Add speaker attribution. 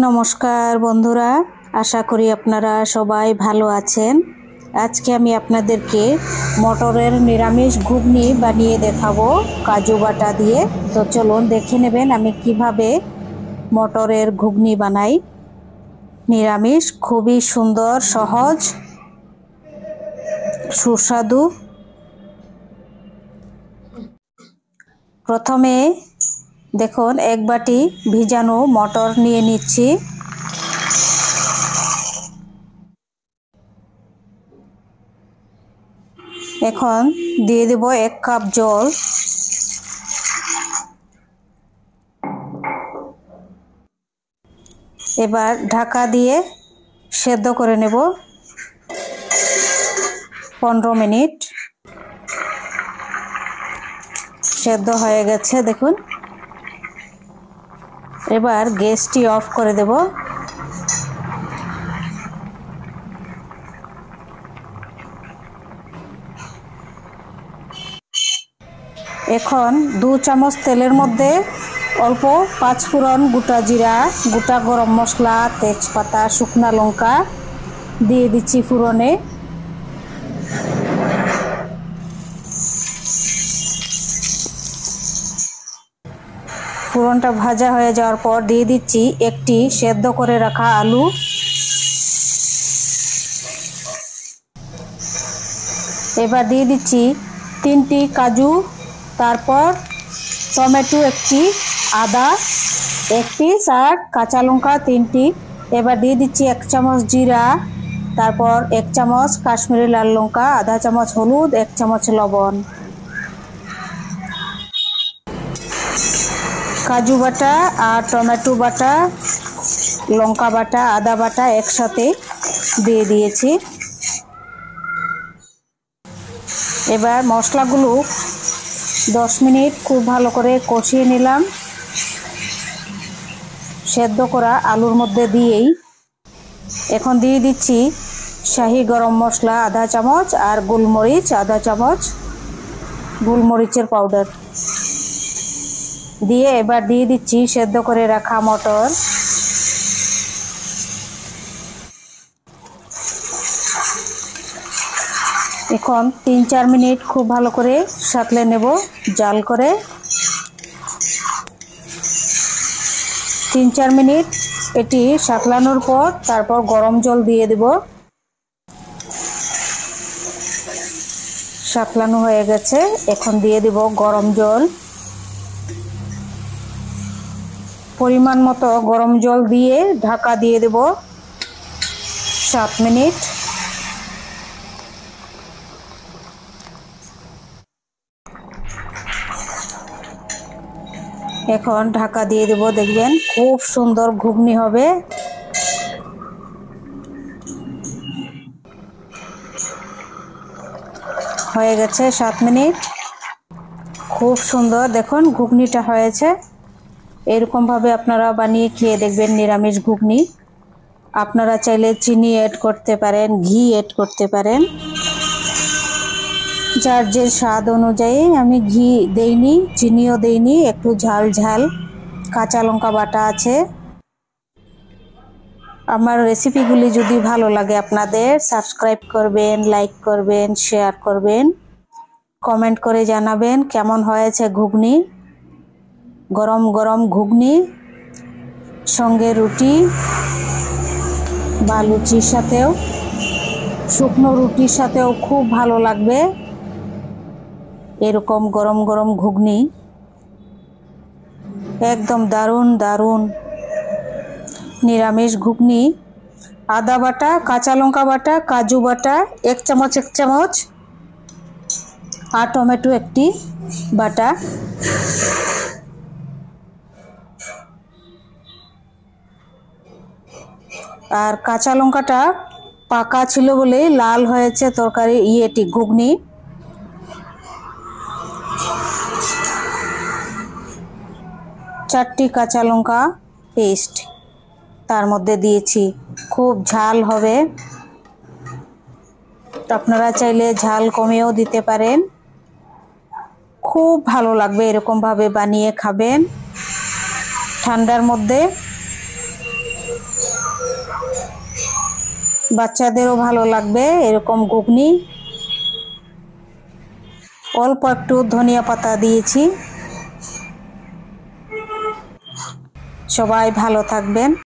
Speaker 1: নমস্কার বন্ধুরা, আশা করি আপনারা সবাই ভালো আছেন। আজকে আমি আপনাদেরকে মটরের নিরামিষ ঘুগনি বানিয়ে দেখাবো কাজু বাটা দিয়ে। তো চলুন দেখে নেবেন আমি কিভাবে মটরের ঘুগনি বানাই। নিরামিষ, খুবই সুন্দর, সহজ, সুস্বাদু। প্রথমে দেখুন এক বাটি ভিজানো মটর নিয়ে নিচ্ছি। এখন দিয়ে দেব 1 কাপ জল। এবার ঢাকা দিয়ে সেদ্ধ করে নেব 15 মিনিট। সেদ্ধ হয়ে গেছে দেখুন। এবার গ্যাসটি অফ করে দেব। এখন 2 চামচ তেলের মধ্যে অল্প 5 ফোড়ন, গোটা জিরা, গোটা গরম মশলা, তেজপাতা, শুকনা লঙ্কা দিয়ে দিচ্ছি ফোড়নে। ফোড়নটা ভাজা হয়ে যাওয়ার পর দিয়ে দিচ্ছি একটি সেদ্ধ করে রাখা আলু। এবার দিয়ে দিচ্ছি 3টি কাজু, তারপর টমেটো একটি, আদা 1 পিস আর কাঁচা লঙ্কা 3টি। এবার দিয়ে দিচ্ছি 1 চামচ জিরা, তারপর 1 চামচ কাশ্মীরি লাল লঙ্কা, আধা চামচ হলুদ, 1 চামচ লবণ। কাজু বাটা আর টমেটো বাটা, লঙ্কা বাটা, আদা বাটা একসাথে দিয়ে দিয়েছি। এবার মশলাগুলো 10 মিনিট খুব ভালো করে কষিয়ে নিলাম সেদ্ধ করা আলুর মধ্যে দিয়েই। এখন দিয়ে দিচ্ছি শাহি গরম মশলা আধা চামচ আর গোলমরিচ আধা চামচ, গোলমরিচের পাউডার দিয়ে এবার দিয়ে দিচ্ছি সেদ্ধ করে রাখা মটর। এখন 3-4 মিনিট খুব ভালো করে সাঁতলে নেব জাল করে। 3-4 মিনিট এটি সাঁতলানোর পর তারপর গরম জল দিয়ে দেব। সাঁতলানো হয়ে গেছে, এখন দিয়ে দেব গরম জল। পরিমাণ মতো গরম জল দিয়ে ঢাকা দিয়ে দেব 7 মিনিট। এখন ঢাকা দিয়ে দেব, দেখবেন খুব সুন্দর ঘুগনি হবে। হয়ে গেছে 7 মিনিট। খুব সুন্দর দেখুন ঘুগনিটা হয়েছে। এরকম ভাবে আপনারা বানিয়ে খেয়ে দেখবেন নিরামিষ ঘুগনি। আপনারা চাইলে চিনি অ্যাড করতে পারেন, ঘি অ্যাড করতে পারেন, যার যে স্বাদ অনুযায়ী। আমি ঘি দেইনি, চিনিও দেইনি, একটু ঝাল ঝাল, কাঁচা লঙ্কা বাটা আছে। আমার রেসিপিগুলি যদি ভালো লাগে আপনাদের, সাবস্ক্রাইব করবেন, লাইক করবেন, শেয়ার করবেন, কমেন্ট করে জানাবেন কেমন হয়েছে ঘুগনি। গরম গরম ঘুগনি সঙ্গে রুটি বা লুচির সাথেও, শুকনো রুটির সাথেও খুব ভালো লাগবে এরকম গরম গরম ঘুগনি। একদম দারুণ দারুণ নিরামিষ ঘুগনি। আদা বাটা, কাঁচা লঙ্কা বাটা, কাজু বাটা 1 চামচ 1 চামচ আর টমেটো একটি বাটা। আর কাঁচা লঙ্কাটা পাকা ছিল বলেই লাল হয়েছে তরকারি এটি ঘুগনি। চারটি কাঁচা লঙ্কা পেস্ট তার মধ্যে দিয়েছি। খুব ঝাল হবে, আপনারা চাইলে ঝাল কমিয়েও দিতে পারেন। খুব ভালো লাগবে এরকম ভাবে বানিয়ে খাবেন ঠান্ডার মধ্যে। বাচ্চাদেরও ভালো লাগবে এরকম ঘুগনি। অল্প একটু ধনিয়া পাতা দিয়েছি। সবাই ভালো থাকবেন।